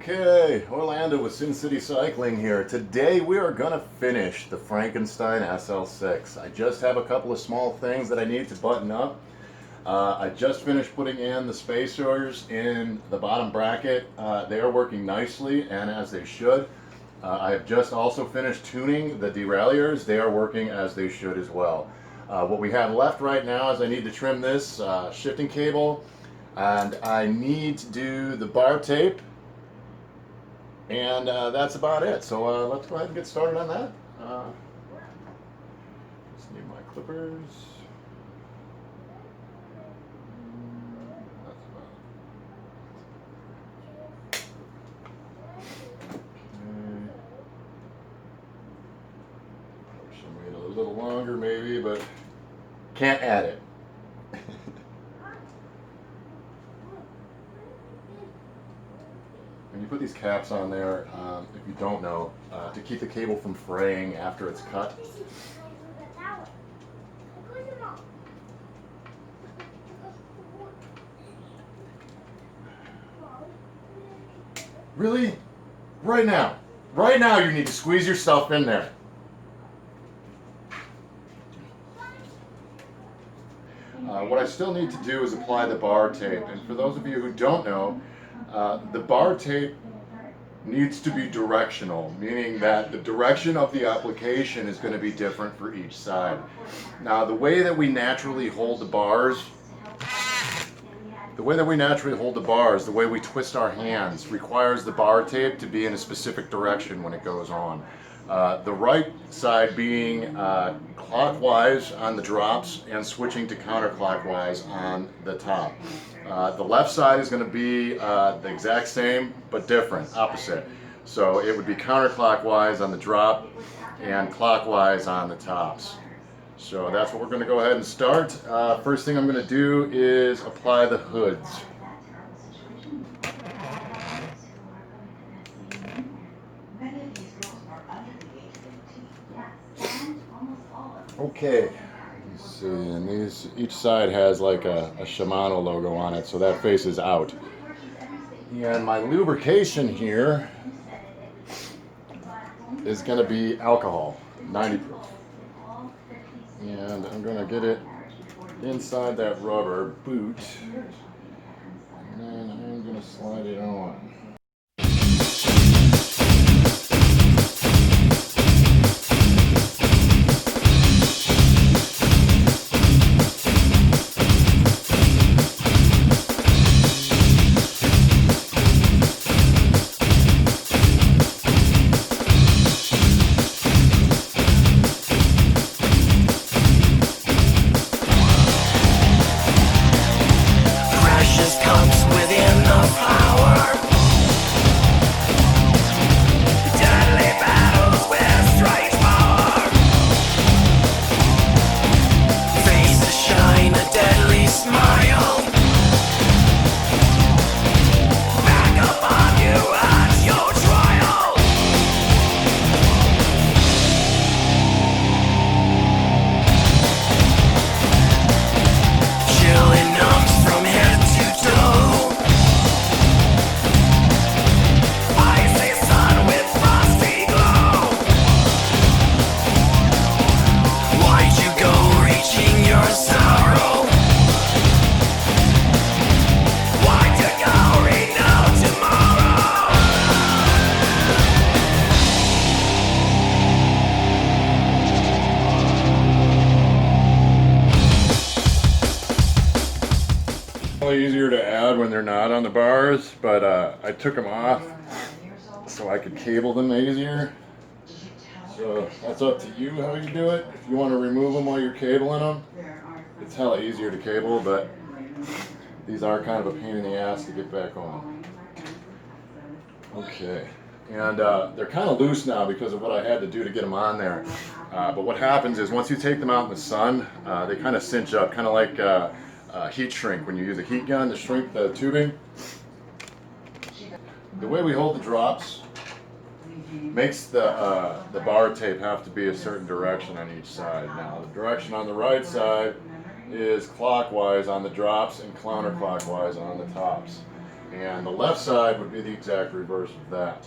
Okay, Orlando with Sin City Cycling here. Today we are going to finish the Frankenstein SL6. I just have a couple of small things that I need to button up. I just finished putting in the spacers in the bottom bracket. They are working nicely and as they should. I have just also finished tuning the derailleurs. They are working as they should as well. What we have left right now is I need to trim this shifting cable, and I need to do the bar tape. And that's about it. So let's go ahead and get started on that. Just need my clippers. That's about it. Okay. Wish I made it a little longer maybe, but can't add it. When you put these caps on there, if you don't know, to keep the cable from fraying after it's cut. Really? Right now. Right now you need to squeeze yourself in there. What I still need to do is apply the bar tape. And for those of you who don't know, the bar tape needs to be directional, meaning that the direction of the application is going to be different for each side. Now, the way that we naturally hold the bars, the way we twist our hands requires the bar tape to be in a specific direction when it goes on. The right side being clockwise on the drops and switching to counterclockwise on the top. The left side is going to be the exact same but different, opposite. So it would be counterclockwise on the drop and clockwise on the tops. So that's what we're going to go ahead and start. First thing I'm going to do is apply the hoods. Okay, let's see, and each side has like a Shimano logo on it, so that faces out. And my lubrication here is going to be alcohol, 90 proof. And I'm going to get it inside that rubber boot, and then I'm going to slide it on. Easier to add when they're not on the bars, but I took them off so I could cable them easier. So that's up to you how you do it. If you want to remove them while you're cabling them, it's hella easier to cable, but these are kind of a pain in the ass to get back on. Okay, and they're kind of loose now because of what I had to do to get them on there. But what happens is once you take them out in the sun, they kind of cinch up, kind of like heat shrink when you use a heat gun to shrink the tubing. The way we hold the drops makes the bar tape have to be a certain direction on each side. Now the direction on the right side is clockwise on the drops and counterclockwise on the tops. And the left side would be the exact reverse of that.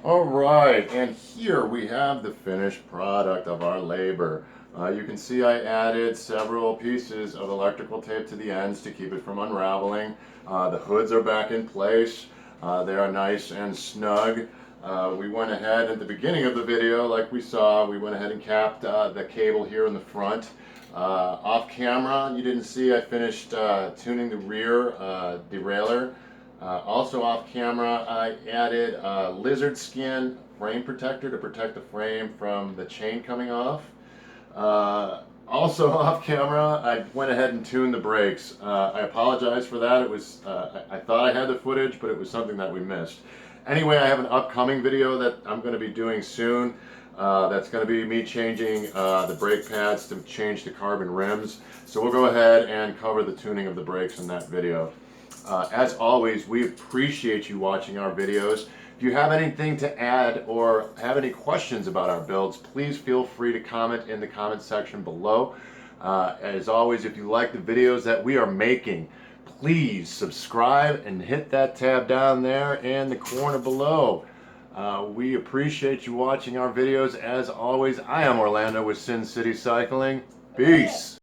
Alright, and here we have the finished product of our labor. You can see I added several pieces of electrical tape to the ends to keep it from unraveling. The hoods are back in place. They are nice and snug. We went ahead at the beginning of the video, like we saw, we went ahead and capped the cable here in the front. Off camera, you didn't see I finished tuning the rear derailleur. Also off camera, I added a lizard skin frame protector to protect the frame from the chain coming off. Also off camera, I went ahead and tuned the brakes. I apologize for that. It was I thought I had the footage, but it was something that we missed. Anyway, I have an upcoming video that I'm going to be doing soon. That's going to be me changing the brake pads to change to carbon rims. So we'll go ahead and cover the tuning of the brakes in that video. As always, we appreciate you watching our videos. If you have anything to add or have any questions about our builds, please feel free to comment in the comment section below. As always, if you like the videos that we are making, please subscribe and hit that tab down there in the corner below. We appreciate you watching our videos. As always, I am Orlando with Sin City Cycling. Peace.